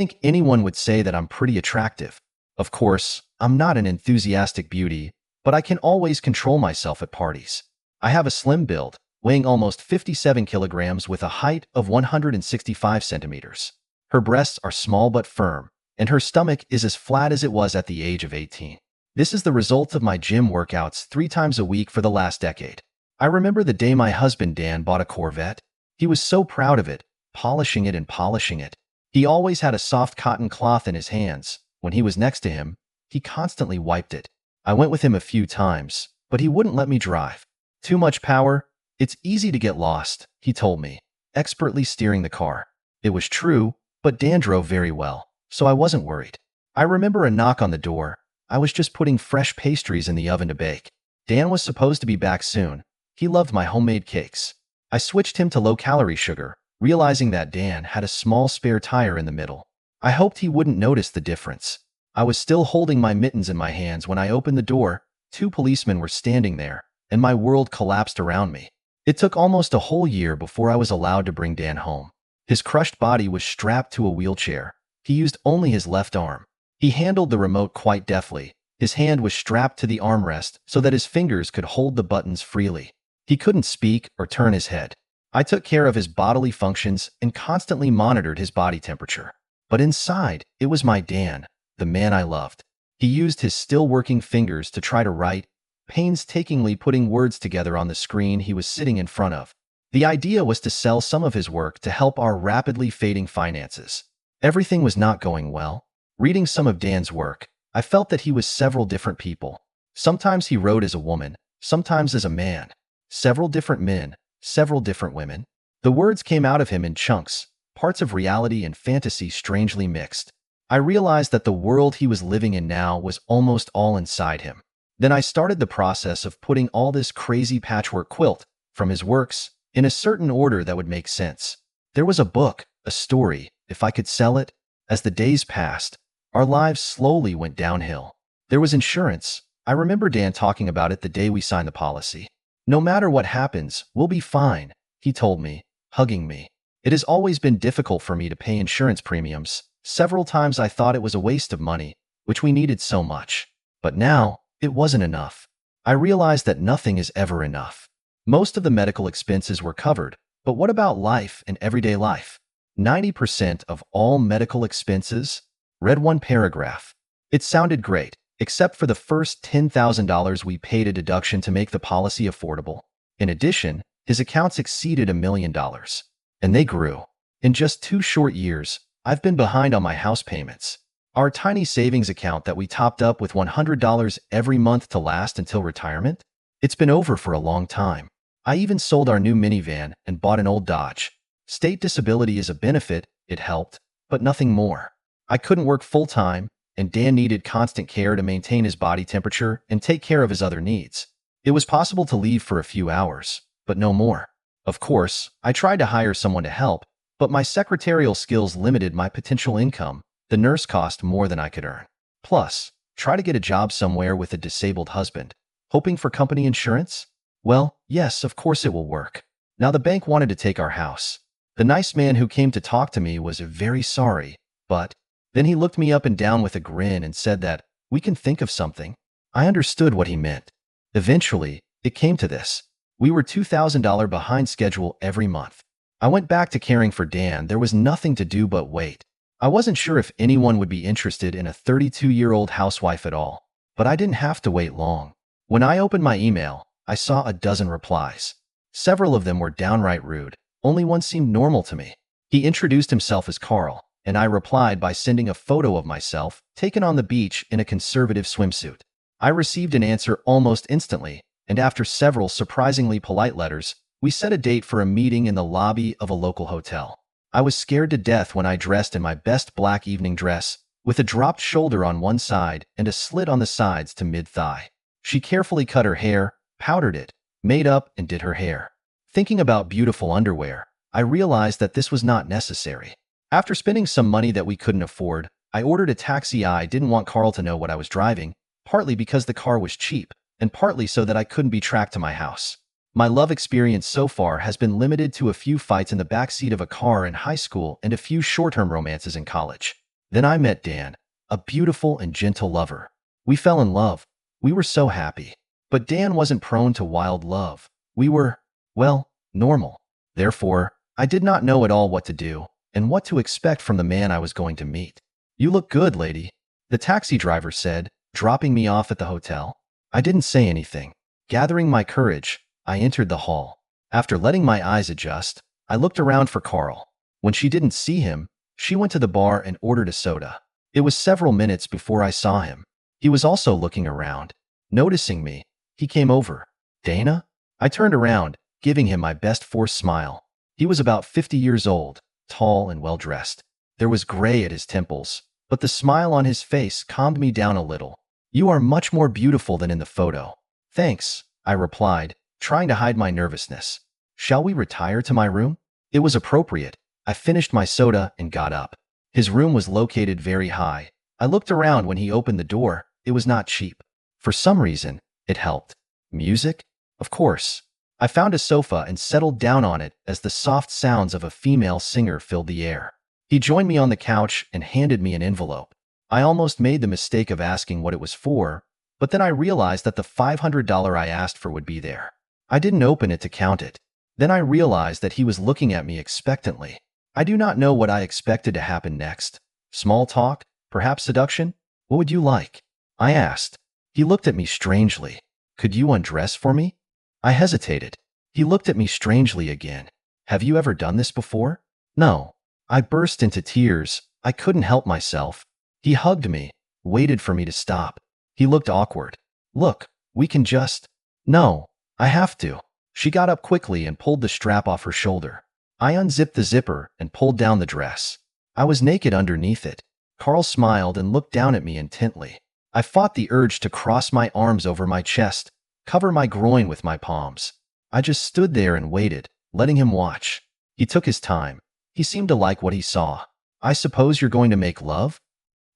think anyone would say that I'm pretty attractive. Of course, I'm not an enthusiastic beauty, but I can always control myself at parties. I have a slim build, weighing almost 57 kilograms with a height of 165 centimeters. Her breasts are small but firm, and her stomach is as flat as it was at the age of 18. This is the result of my gym workouts 3 times a week for the last decade. I remember the day my husband Dan bought a Corvette. He was so proud of it, polishing it and polishing it. He always had a soft cotton cloth in his hands. When he was next to him, he constantly wiped it. I went with him a few times, but he wouldn't let me drive. Too much power? It's easy to get lost, he told me, expertly steering the car. It was true, but Dan drove very well, so I wasn't worried. I remember a knock on the door. I was just putting fresh pastries in the oven to bake. Dan was supposed to be back soon. He loved my homemade cakes. I switched him to low-calorie sugar, realizing that Dan had a small spare tire in the middle. I hoped he wouldn't notice the difference. I was still holding my mittens in my hands when I opened the door. 2 policemen were standing there, and my world collapsed around me. It took almost a whole year before I was allowed to bring Dan home. His crushed body was strapped to a wheelchair. He used only his left arm. He handled the remote quite deftly. His hand was strapped to the armrest so that his fingers could hold the buttons freely. He couldn't speak or turn his head. I took care of his bodily functions and constantly monitored his body temperature. But inside, it was my Dan, the man I loved. He used his still-working fingers to try to write, painstakingly putting words together on the screen he was sitting in front of. The idea was to sell some of his work to help our rapidly fading finances. Everything was not going well. Reading some of Dan's work, I felt that he was several different people. Sometimes he wrote as a woman, sometimes as a man. Several different men, several different women. The words came out of him in chunks, parts of reality and fantasy strangely mixed. I realized that the world he was living in now was almost all inside him. Then I started the process of putting all this crazy patchwork quilt from his works in a certain order that would make sense. There was a book, a story, if I could sell it. As the days passed, our lives slowly went downhill. There was insurance. I remember Dan talking about it the day we signed the policy. No matter what happens, we'll be fine, he told me, hugging me. It has always been difficult for me to pay insurance premiums. Several times I thought it was a waste of money, which we needed so much. But now, it wasn't enough. I realized that nothing is ever enough. Most of the medical expenses were covered, but what about life and everyday life? 90% of all medical expenses? Read one paragraph. It sounded great, except for the first $10,000 we paid a deduction to make the policy affordable. In addition, his accounts exceeded $1 million. And they grew. In just 2 short years, I've been behind on my house payments. Our tiny savings account that we topped up with $100 every month to last until retirement? It's been over for a long time. I even sold our new minivan and bought an old Dodge. State disability is a benefit, it helped, but nothing more. I couldn't work full-time, and Dan needed constant care to maintain his body temperature and take care of his other needs. It was possible to leave for a few hours, but no more. Of course, I tried to hire someone to help, but my secretarial skills limited my potential income. The nurse cost more than I could earn. Plus, try to get a job somewhere with a disabled husband. Hoping for company insurance? Well, yes, of course it will work. Now the bank wanted to take our house. The nice man who came to talk to me was very sorry, but then he looked me up and down with a grin and said that we can think of something. I understood what he meant. Eventually, it came to this. We were $2,000 behind schedule every month. I went back to caring for Dan. There was nothing to do but wait. I wasn't sure if anyone would be interested in a 32-year-old housewife at all, but I didn't have to wait long. When I opened my email, I saw a dozen replies. Several of them were downright rude. Only one seemed normal to me. He introduced himself as Carl, and I replied by sending a photo of myself taken on the beach in a conservative swimsuit. I received an answer almost instantly, and after several surprisingly polite letters, we set a date for a meeting in the lobby of a local hotel. I was scared to death when I dressed in my best black evening dress, with a dropped shoulder on one side and a slit on the sides to mid-thigh. She carefully cut her hair, powdered it, made up, and did her hair. Thinking about beautiful underwear, I realized that this was not necessary. After spending some money that we couldn't afford, I ordered a taxi. I didn't want Carl to know what I was driving, partly because the car was cheap, and partly so that I couldn't be tracked to my house. My love experience so far has been limited to a few fights in the backseat of a car in high school and a few short-term romances in college. Then I met Dan, a beautiful and gentle lover. We fell in love. We were so happy. But Dan wasn't prone to wild love. We were, well, normal. Therefore, I did not know at all what to do and what to expect from the man I was going to meet. "You look good, lady," the taxi driver said, dropping me off at the hotel. I didn't say anything. Gathering my courage, I entered the hall. After letting my eyes adjust, I looked around for Carl. When she didn't see him, she went to the bar and ordered a soda. It was several minutes before I saw him. He was also looking around. Noticing me, he came over. "Dana?" I turned around, giving him my best forced smile. He was about 50 years old, tall and well-dressed. There was gray at his temples, but the smile on his face calmed me down a little. "You are much more beautiful than in the photo." "Thanks," I replied, trying to hide my nervousness. "Shall we retire to my room?" It was appropriate. I finished my soda and got up. His room was located very high. I looked around when he opened the door. It was not cheap. For some reason, it helped. Music? Of course. I found a sofa and settled down on it as the soft sounds of a female singer filled the air. He joined me on the couch and handed me an envelope. I almost made the mistake of asking what it was for, but then I realized that the $500 I asked for would be there. I didn't open it to count it. Then I realized that he was looking at me expectantly. I do not know what I expected to happen next. Small talk? Perhaps seduction? "What would you like?" I asked. He looked at me strangely. "Could you undress for me?" I hesitated. He looked at me strangely again. "Have you ever done this before?" "No." I burst into tears. I couldn't help myself. He hugged me, waited for me to stop. He looked awkward. "Look, we can just—" "No, I have to." She got up quickly and pulled the strap off her shoulder. I unzipped the zipper and pulled down the dress. I was naked underneath it. Carl smiled and looked down at me intently. I fought the urge to cross my arms over my chest, cover my groin with my palms. I just stood there and waited, letting him watch. He took his time. He seemed to like what he saw. "I suppose you're going to make love?"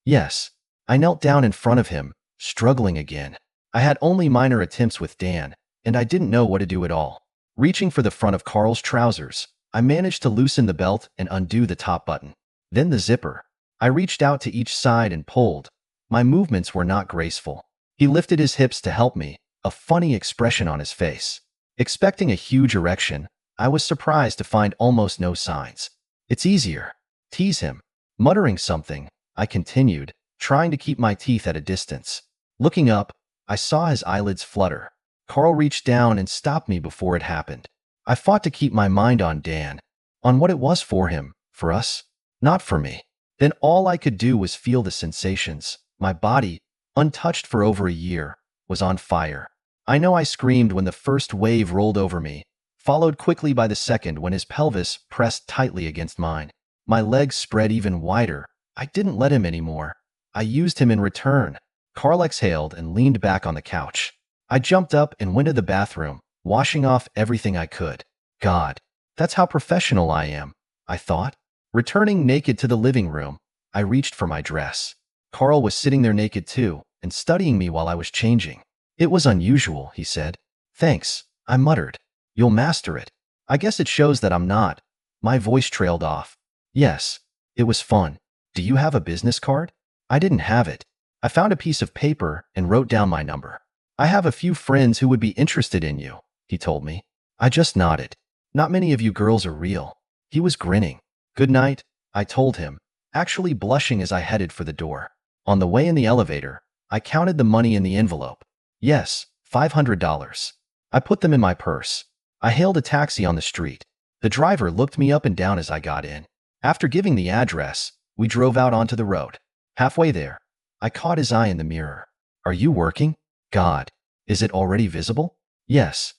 "Yes." I knelt down in front of him, struggling again. I had only minor attempts with Dan, and I didn't know what to do at all. Reaching for the front of Carl's trousers, I managed to loosen the belt and undo the top button. Then the zipper. I reached out to each side and pulled. My movements were not graceful. He lifted his hips to help me, a funny expression on his face. Expecting a huge erection, I was surprised to find almost no signs. "It's easier." "Tease him." Muttering something, I continued, trying to keep my teeth at a distance. Looking up, I saw his eyelids flutter. Carl reached down and stopped me before it happened. I fought to keep my mind on Dan, on what it was for him, for us, not for me. Then all I could do was feel the sensations. My body, untouched for over a year, was on fire. I know I screamed when the first wave rolled over me, followed quickly by the second when his pelvis pressed tightly against mine. My legs spread even wider. I didn't let him anymore. I used him in return. Carl exhaled and leaned back on the couch. I jumped up and went to the bathroom, washing off everything I could. God, that's how professional I am, I thought. Returning naked to the living room, I reached for my dress. Carl was sitting there naked too, and studying me while I was changing. "It was unusual," he said. "Thanks," I muttered. "You'll master it." "I guess it shows that I'm not." My voice trailed off. "Yes, it was fun. Do you have a business card?" I didn't have it. I found a piece of paper and wrote down my number. "I have a few friends who would be interested in you," he told me. I just nodded. "Not many of you girls are real." He was grinning. "Good night," I told him, actually blushing as I headed for the door. On the way in the elevator, I counted the money in the envelope. Yes, $500. I put them in my purse. I hailed a taxi on the street. The driver looked me up and down as I got in. After giving the address, we drove out onto the road. Halfway there, I caught his eye in the mirror. "Are you working?" "God, is it already visible?" "Yes."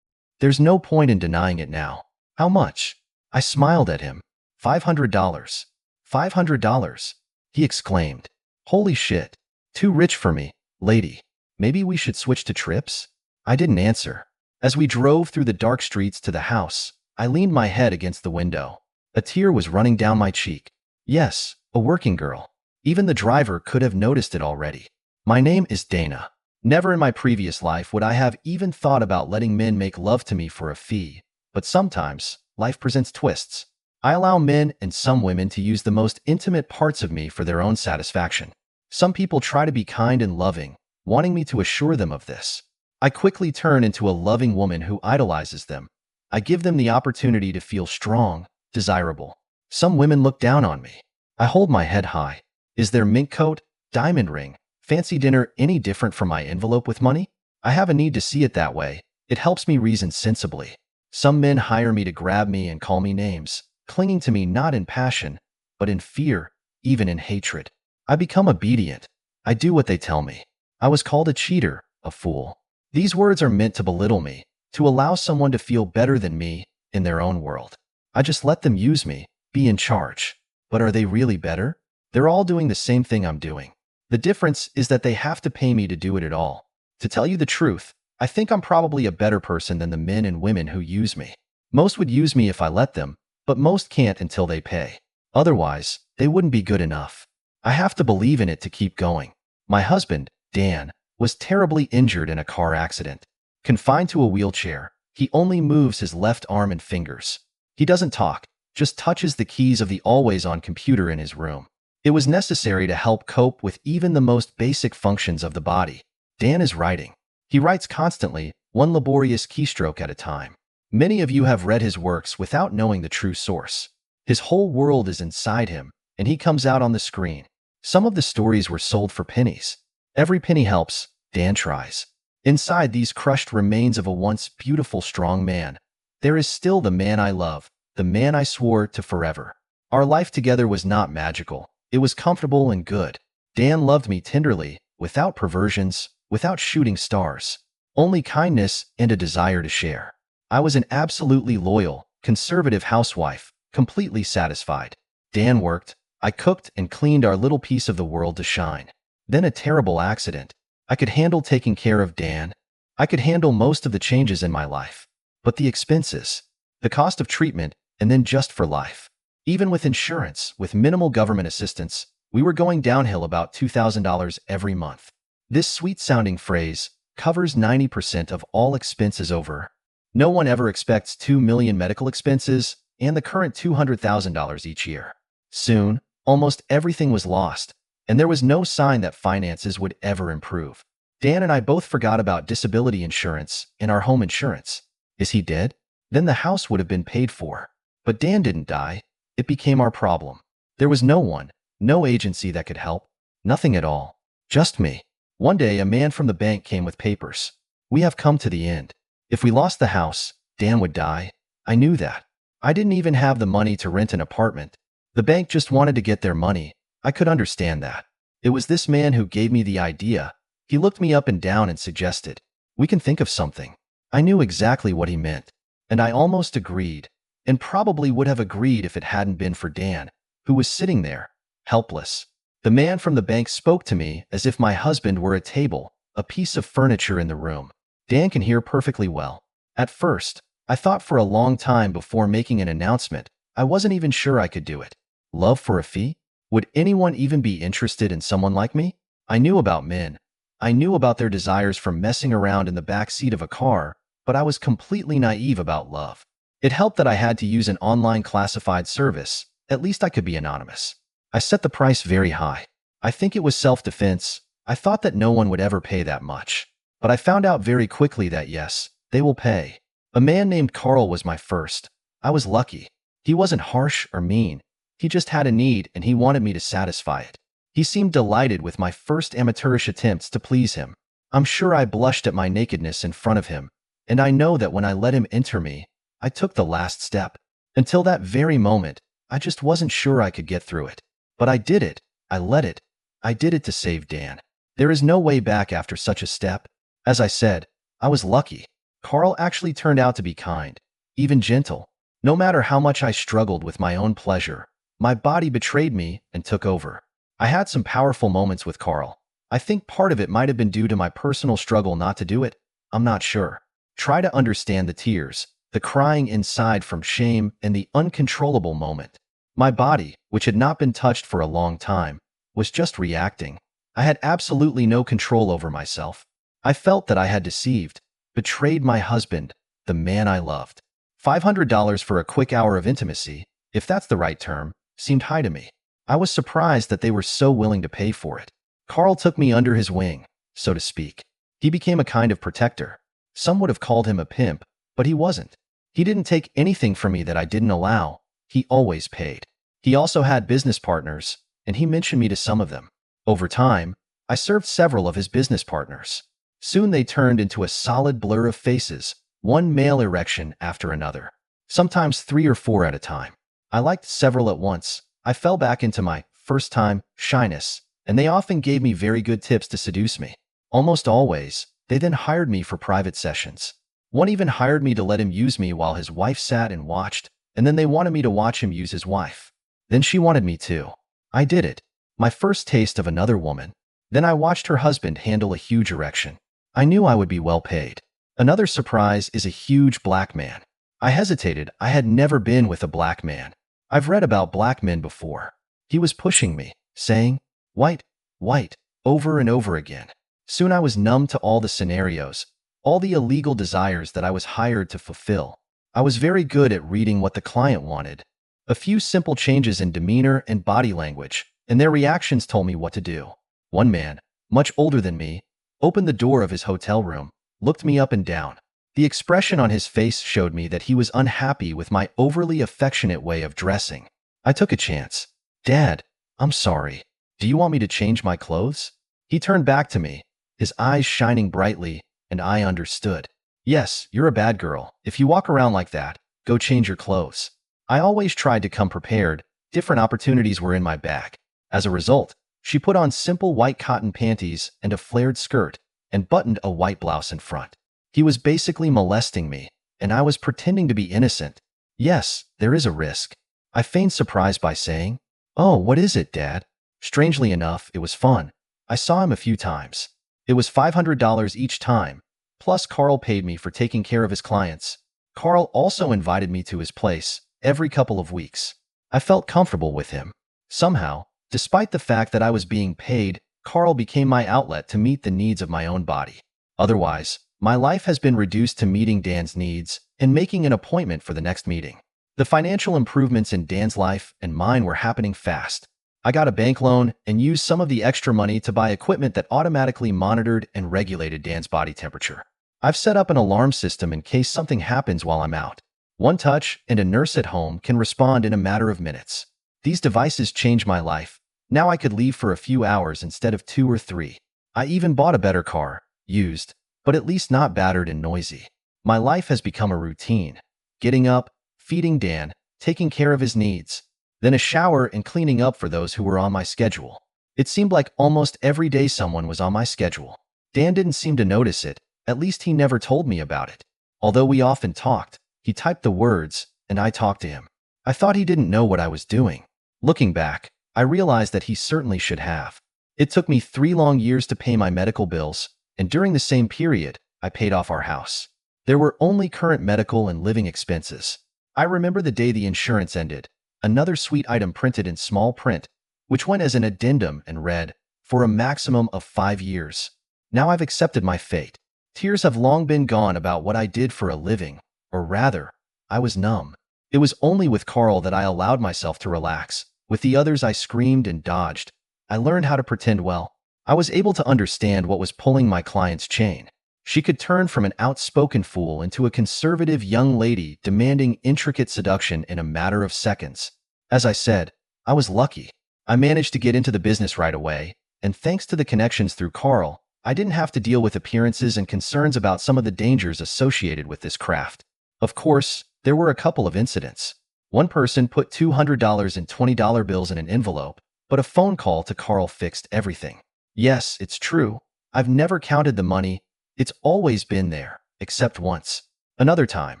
"There's no point in denying it now." "How much?" I smiled at him. $500. $500, he exclaimed. "Holy shit. Too rich for me, lady. Maybe we should switch to trips?" I didn't answer. As we drove through the dark streets to the house, I leaned my head against the window. A tear was running down my cheek. Yes, a working girl. Even the driver could have noticed it already. My name is Dana. Never in my previous life would I have even thought about letting men make love to me for a fee, but sometimes life presents twists. I allow men and some women to use the most intimate parts of me for their own satisfaction. Some people try to be kind and loving, wanting me to assure them of this. I quickly turn into a loving woman who idolizes them. I give them the opportunity to feel strong, desirable. Some women look down on me. I hold my head high. Is their mink coat, diamond ring, fancy dinner any different from my envelope with money? I have a need to see it that way. It helps me reason sensibly. Some men hire me to grab me and call me names, clinging to me not in passion, but in fear, even in hatred. I become obedient. I do what they tell me. I was called a cheater, a fool. These words are meant to belittle me, to allow someone to feel better than me in their own world. I just let them use me, be in charge. But are they really better? They're all doing the same thing I'm doing. The difference is that they have to pay me to do it at all. To tell you the truth, I think I'm probably a better person than the men and women who use me. Most would use me if I let them, but most can't until they pay. Otherwise, they wouldn't be good enough. I have to believe in it to keep going. My husband, Dan, was terribly injured in a car accident. Confined to a wheelchair, he only moves his left arm and fingers. He doesn't talk, just touches the keys of the always-on computer in his room. It was necessary to help cope with even the most basic functions of the body. Dan is writing. He writes constantly, one laborious keystroke at a time. Many of you have read his works without knowing the true source. His whole world is inside him, and he comes out on the screen. Some of the stories were sold for pennies. Every penny helps, Dan tries. Inside these crushed remains of a once beautiful, strong man, there is still the man I love, the man I swore to forever. Our life together was not magical. It was comfortable and good. Dan loved me tenderly, without perversions, without shooting stars. Only kindness and a desire to share. I was an absolutely loyal, conservative housewife, completely satisfied. Dan worked. I cooked and cleaned our little piece of the world to shine. Then a terrible accident. I could handle taking care of Dan. I could handle most of the changes in my life. But the expenses, the cost of treatment, and then just for life. Even with insurance, with minimal government assistance, we were going downhill about $2,000 every month. This sweet-sounding phrase covers 90% of all expenses over. No one ever expects $2 million medical expenses and the current $200,000 each year. Soon, almost everything was lost, and there was no sign that finances would ever improve. Dan and I both forgot about disability insurance and our home insurance. Is he dead? Then the house would have been paid for. But Dan didn't die. It became our problem. There was no one, no agency that could help. Nothing at all. Just me. One day, a man from the bank came with papers. We have come to the end. If we lost the house, Dan would die. I knew that. I didn't even have the money to rent an apartment. The bank just wanted to get their money. I could understand that. It was this man who gave me the idea. He looked me up and down and suggested, "We can think of something." I knew exactly what he meant, and I almost agreed, and probably would have agreed if it hadn't been for Dan, who was sitting there, helpless. The man from the bank spoke to me as if my husband were a table, a piece of furniture in the room. Dan can hear perfectly well. At first, I thought for a long time before making an announcement. I wasn't even sure I could do it. Love for a fee? Would anyone even be interested in someone like me? I knew about men. I knew about their desires for messing around in the back seat of a car, but I was completely naive about love. It helped that I had to use an online classified service. At least I could be anonymous. I set the price very high. I think it was self-defense. I thought that no one would ever pay that much. But I found out very quickly that yes, they will pay. A man named Carl was my first. I was lucky. He wasn't harsh or mean. He just had a need and he wanted me to satisfy it. He seemed delighted with my first amateurish attempts to please him. I'm sure I blushed at my nakedness in front of him, and I know that when I let him enter me, I took the last step. Until that very moment, I just wasn't sure I could get through it. But I did it. I let it. I did it to save Dan. There is no way back after such a step. As I said, I was lucky. Carl actually turned out to be kind, even gentle. No matter how much I struggled with my own pleasure, my body betrayed me and took over. I had some powerful moments with Carl. I think part of it might have been due to my personal struggle not to do it. I'm not sure. Try to understand the tears, the crying inside from shame, and the uncontrollable moment. My body, which had not been touched for a long time, was just reacting. I had absolutely no control over myself. I felt that I had deceived, betrayed my husband, the man I loved. $500 for a quick hour of intimacy. if that's the right term, seemed high to me. I was surprised that they were so willing to pay for it. Carl took me under his wing, so to speak. He became a kind of protector. Some would have called him a pimp, but he wasn't. He didn't take anything from me that I didn't allow. He always paid. He also had business partners, and he mentioned me to some of them. Over time, I served several of his business partners. Soon they turned into a solid blur of faces, one male erection after another. Sometimes 3 or 4 at a time. I liked several at once. I fell back into my first-time shyness, and they often gave me very good tips to seduce me. Almost always, they then hired me for private sessions. One even hired me to let him use me while his wife sat and watched, and then they wanted me to watch him use his wife. Then she wanted me too. I did it. My first taste of another woman. Then I watched her husband handle a huge erection. I knew I would be well paid. Another surprise is a huge black man. I hesitated. I had never been with a black man. I've read about black men before. He was pushing me, saying, "White, white," over and over again. Soon I was numb to all the scenarios, all the illegal desires that I was hired to fulfill. I was very good at reading what the client wanted. A few simple changes in demeanor and body language, and their reactions told me what to do. One man, much older than me, opened the door of his hotel room, looked me up and down. The expression on his face showed me that he was unhappy with my overly affectionate way of dressing. I took a chance. "Dad, I'm sorry. Do you want me to change my clothes?" He turned back to me, his eyes shining brightly, and I understood. "Yes, you're a bad girl. If you walk around like that, go change your clothes." I always tried to come prepared. Different opportunities were in my bag. As a result, she put on simple white cotton panties and a flared skirt, and buttoned a white blouse in front. He was basically molesting me, and I was pretending to be innocent. Yes, there is a risk. I feigned surprise by saying, "Oh, what is it, Dad?" Strangely enough, it was fun. I saw him a few times. It was $500 each time, plus Carl paid me for taking care of his clients. Carl also invited me to his place every couple of weeks. I felt comfortable with him. Somehow, despite the fact that I was being paid, Carl became my outlet to meet the needs of my own body. Otherwise, my life has been reduced to meeting Dan's needs and making an appointment for the next meeting. The financial improvements in Dan's life and mine were happening fast. I got a bank loan and used some of the extra money to buy equipment that automatically monitored and regulated Dan's body temperature. I've set up an alarm system in case something happens while I'm out. One touch and a nurse at home can respond in a matter of minutes. These devices changed my life. Now I could leave for a few hours instead of 2 or 3. I even bought a better car, used, but at least not battered and noisy. My life has become a routine. Getting up, feeding Dan, taking care of his needs, then a shower and cleaning up for those who were on my schedule. It seemed like almost every day someone was on my schedule. Dan didn't seem to notice it, at least he never told me about it. Although we often talked, he typed the words, and I talked to him. I thought he didn't know what I was doing. Looking back, I realized that he certainly should have. It took me 3 long years to pay my medical bills, and during the same period, I paid off our house. There were only current medical and living expenses. I remember the day the insurance ended, another sweet item printed in small print, which went as an addendum and read, "For a maximum of 5 years. Now I've accepted my fate. Tears have long been gone about what I did for a living, or rather, I was numb. It was only with Carl that I allowed myself to relax. With the others I screamed and dodged. I learned how to pretend well. I was able to understand what was pulling my client's chain. She could turn from an outspoken fool into a conservative young lady demanding intricate seduction in a matter of seconds. As I said, I was lucky. I managed to get into the business right away, and thanks to the connections through Carl, I didn't have to deal with appearances and concerns about some of the dangers associated with this craft. Of course, there were a couple of incidents. One person put $200 and $20 bills in an envelope, but a phone call to Carl fixed everything. Yes, it's true. I've never counted the money. It's always been there, except once. Another time,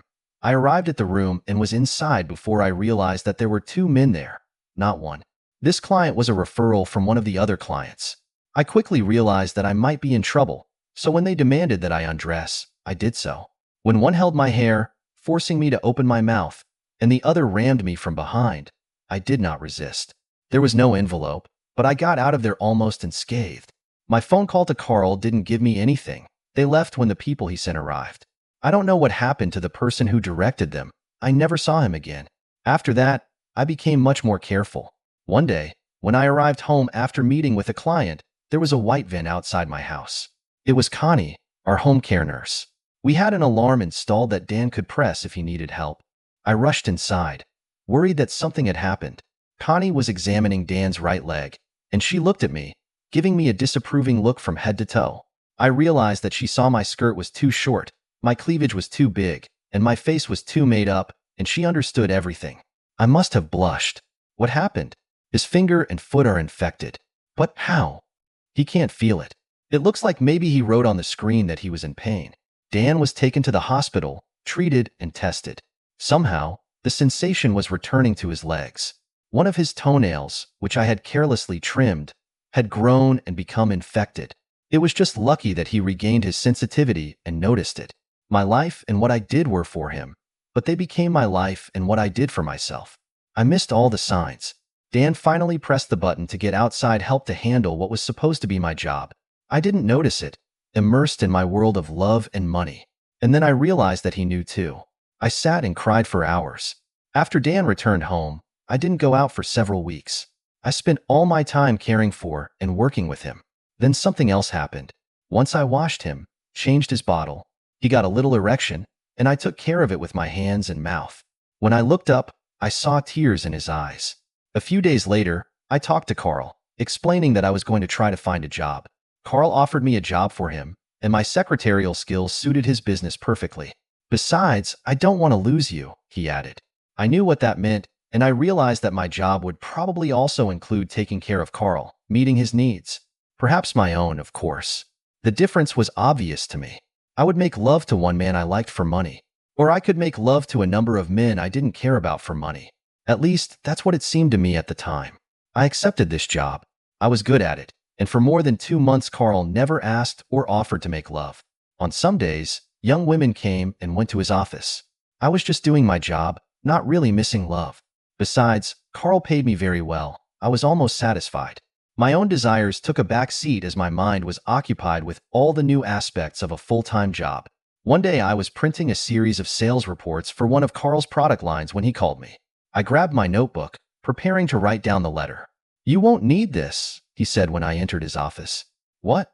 I arrived at the room and was inside before I realized that there were 2 men there, not one. This client was a referral from one of the other clients. I quickly realized that I might be in trouble, so when they demanded that I undress, I did so. When one held my hair, forcing me to open my mouth, and the other rammed me from behind, I did not resist. There was no envelope, but I got out of there almost unscathed. My phone call to Carl didn't give me anything. They left when the people he sent arrived. I don't know what happened to the person who directed them. I never saw him again. After that, I became much more careful. One day, when I arrived home after meeting with a client, there was a white van outside my house. It was Connie, our home care nurse. We had an alarm installed that Dan could press if he needed help. I rushed inside, worried that something had happened. Connie was examining Dan's right leg, and she looked at me, giving me a disapproving look from head to toe. I realized that she saw my skirt was too short, my cleavage was too big, and my face was too made up, and she understood everything. I must have blushed. What happened? His finger and foot are infected. But how? He can't feel it. It looks like maybe he wrote on the screen that he was in pain. Dan was taken to the hospital, treated, and tested. Somehow, the sensation was returning to his legs. One of his toenails, which I had carelessly trimmed, had grown and become infected. It was just lucky that he regained his sensitivity and noticed it. My life and what I did were for him, but they became my life and what I did for myself. I missed all the signs. Dan finally pressed the button to get outside help to handle what was supposed to be my job. I didn't notice it, immersed in my world of love and money. And then I realized that he knew too. I sat and cried for hours. After Dan returned home, I didn't go out for several weeks. I spent all my time caring for and working with him. Then something else happened. Once I washed him, changed his bottle, he got a little erection, and I took care of it with my hands and mouth. When I looked up, I saw tears in his eyes. A few days later, I talked to Carl, explaining that I was going to try to find a job. Carl offered me a job for him, and my secretarial skills suited his business perfectly. Besides, I don't want to lose you, he added. I knew what that meant, and I realized that my job would probably also include taking care of Carl, meeting his needs. Perhaps my own, of course. The difference was obvious to me. I would make love to one man I liked for money, or I could make love to a number of men I didn't care about for money. At least, that's what it seemed to me at the time. I accepted this job. I was good at it, and for more than 2 months Carl never asked or offered to make love. On some days, young women came and went to his office. I was just doing my job, not really missing love. Besides, Carl paid me very well. I was almost satisfied. My own desires took a back seat as my mind was occupied with all the new aspects of a full-time job. One day I was printing a series of sales reports for one of Carl's product lines when he called me. I grabbed my notebook, preparing to write down the letter. "You won't need this," he said when I entered his office. "What?"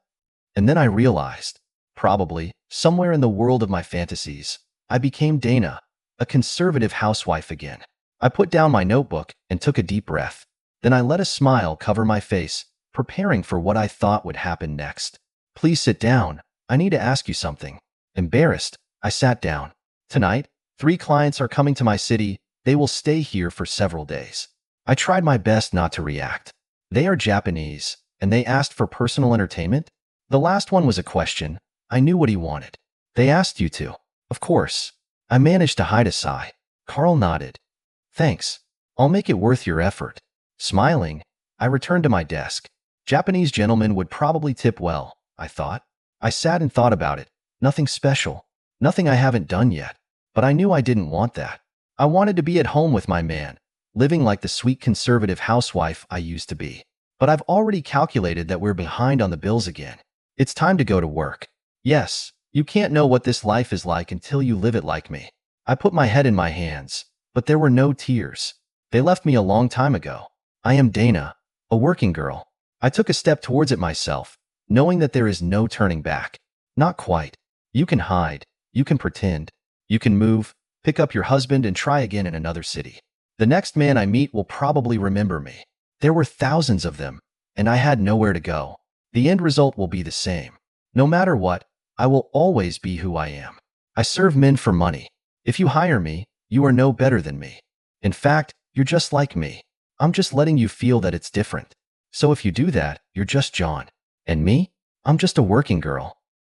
And then I realized, probably, somewhere in the world of my fantasies, I became Dana, a conservative housewife again. I put down my notebook and took a deep breath. Then I let a smile cover my face, preparing for what I thought would happen next. "Please sit down. I need to ask you something." Embarrassed, I sat down. "Tonight, 3 clients are coming to my city. They will stay here for several days." I tried my best not to react. "They are Japanese, and they asked for personal entertainment?" The last one was a question. I knew what he wanted. "They asked you to." "Of course." I managed to hide a sigh. Carl nodded. "Thanks. I'll make it worth your effort." Smiling, I returned to my desk. Japanese gentlemen would probably tip well, I thought. I sat and thought about it. Nothing special. Nothing I haven't done yet. But I knew I didn't want that. I wanted to be at home with my man, living like the sweet conservative housewife I used to be. But I've already calculated that we're behind on the bills again. It's time to go to work. Yes, you can't know what this life is like until you live it like me. I put my head in my hands, but there were no tears. They left me a long time ago. I am Dana, a working girl. I took a step towards it myself, knowing that there is no turning back. Not quite. You can hide. You can pretend. You can move, pick up your husband and try again in another city. The next man I meet will probably remember me. There were thousands of them, and I had nowhere to go. The end result will be the same. No matter what, I will always be who I am. I serve men for money. If you hire me, you are no better than me. In fact, you're just like me. I'm just letting you feel that it's different. So if you do that, you're just John. And me? I'm just a working girl.